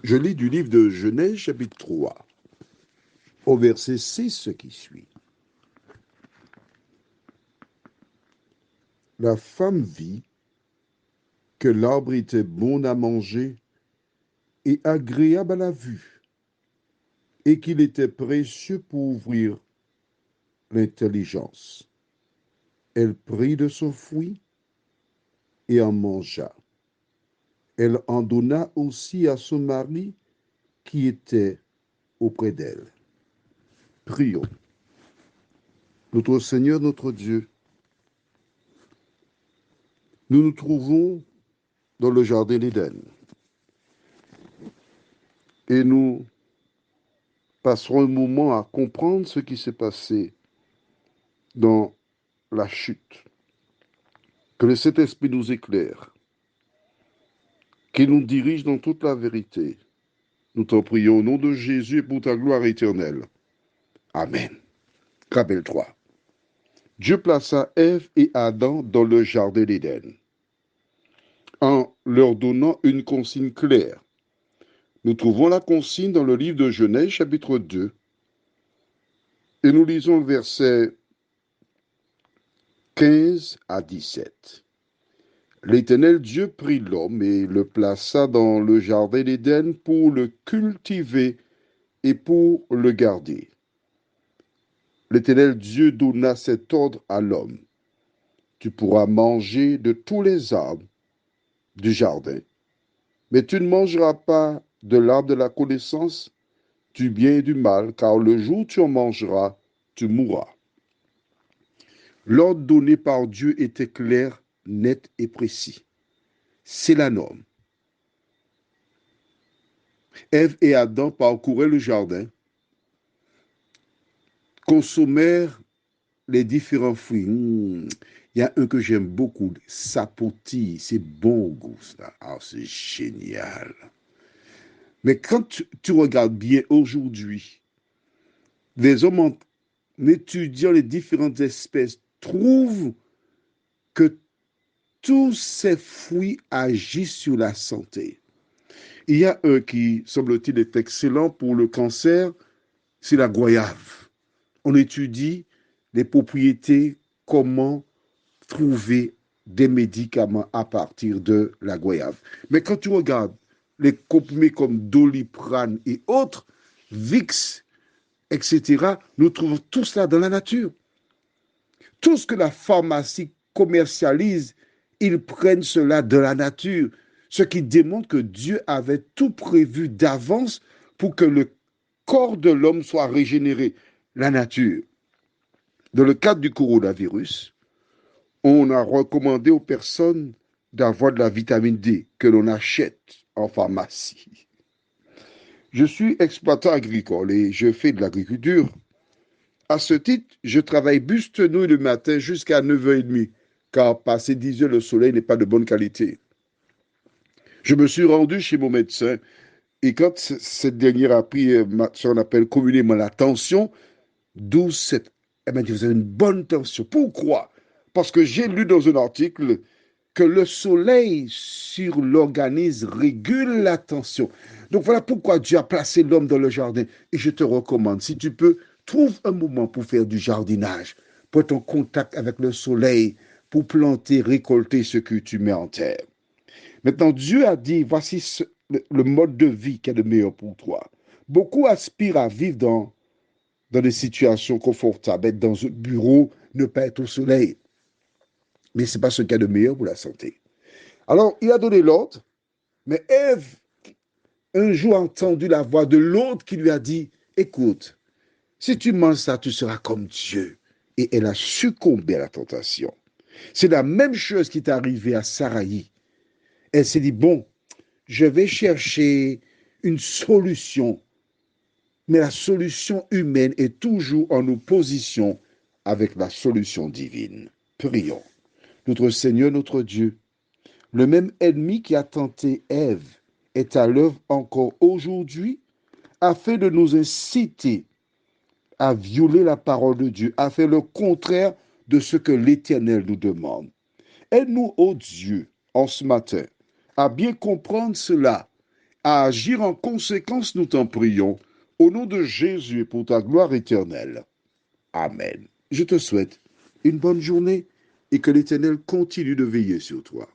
Je lis du livre de Genèse, chapitre 3, au verset 6, ce qui suit. La femme vit que l'arbre était bon à manger et agréable à la vue, et qu'il était précieux pour ouvrir l'intelligence. Elle prit de son fruit et en mangea. Elle en donna aussi à son mari qui était auprès d'elle. Prions. Notre Seigneur, notre Dieu, nous nous trouvons dans le jardin d'Éden et nous passerons un moment à comprendre ce qui s'est passé dans la chute. Que le Saint-Esprit nous éclaire, qu'il nous dirige dans toute la vérité. Nous t'en prions au nom de Jésus et pour ta gloire éternelle. Amen. Rappelle-toi, Dieu plaça Ève et Adam dans le jardin d'Éden en leur donnant une consigne claire. Nous trouvons la consigne dans le livre de Genèse, chapitre 2, et nous lisons le verset 15 à 17. L'Éternel Dieu prit l'homme et le plaça dans le jardin d'Éden pour le cultiver et pour le garder. L'Éternel Dieu donna cet ordre à l'homme. Tu pourras manger de tous les arbres du jardin, mais tu ne mangeras pas de l'arbre de la connaissance du bien et du mal, car le jour où tu en mangeras, tu mourras. L'ordre donné par Dieu était clair, net et précis. C'est la norme. Ève et Adam parcouraient le jardin, consommèrent les différents fruits. Il y a un que j'aime beaucoup, sapoti, c'est bon au goût, ça. Ah, c'est génial. Mais quand tu regardes bien aujourd'hui, les hommes en étudiant les différentes espèces trouvent que tous ces fruits agissent sur la santé. Il y a un qui, semble-t-il, est excellent pour le cancer, c'est la goyave. On étudie les propriétés, comment trouver des médicaments à partir de la goyave. Mais quand tu regardes les comprimés comme Doliprane et autres, Vicks, etc., nous trouvons tout cela dans la nature. Tout ce que la pharmacie commercialise, ils prennent cela de la nature, ce qui démontre que Dieu avait tout prévu d'avance pour que le corps de l'homme soit régénéré. La nature. Dans le cadre du coronavirus, on a recommandé aux personnes d'avoir de la vitamine D que l'on achète en pharmacie. Je suis exploitant agricole et je fais de l'agriculture. À ce titre, je travaille buste-nouille le matin jusqu'à 9h30, car passé 10 heures, le soleil n'est pas de bonne qualité. Je me suis rendu chez mon médecin et quand cette dernière a pris ce qu'on appelle communément la tension, 12,7. Elle m'a dit, vous avez une bonne tension. Pourquoi? Parce que j'ai lu dans un article que le soleil sur l'organisme régule la tension. Donc voilà pourquoi Dieu a placé l'homme dans le jardin. Et je te recommande, si tu peux, trouve un moment pour faire du jardinage, pour être en contact avec le soleil, pour planter, récolter ce que tu mets en terre. Maintenant, Dieu a dit, voici le mode de vie qui est le meilleur pour toi. Beaucoup aspirent à vivre dans des situations confortables, être dans un bureau, ne pas être au soleil. Mais ce n'est pas ce qu'il y a de meilleur pour la santé. Alors, il a donné l'ordre, mais Ève, un jour, a entendu la voix de l'autre qui lui a dit, écoute, si tu manges ça, tu seras comme Dieu. Et elle a succombé à la tentation. C'est la même chose qui est arrivée à Saraï. Elle s'est dit, bon, je vais chercher une solution. Mais la solution humaine est toujours en opposition avec la solution divine. Prions. Notre Seigneur, notre Dieu, le même ennemi qui a tenté Ève est à l'œuvre encore aujourd'hui afin de nous inciter à violer la parole de Dieu, à faire le contraire de ce que l'Éternel nous demande. Aide-nous, ô Dieu, en ce matin, à bien comprendre cela, à agir en conséquence, nous t'en prions, au nom de Jésus et pour ta gloire éternelle. Amen. Je te souhaite une bonne journée et que l'Éternel continue de veiller sur toi.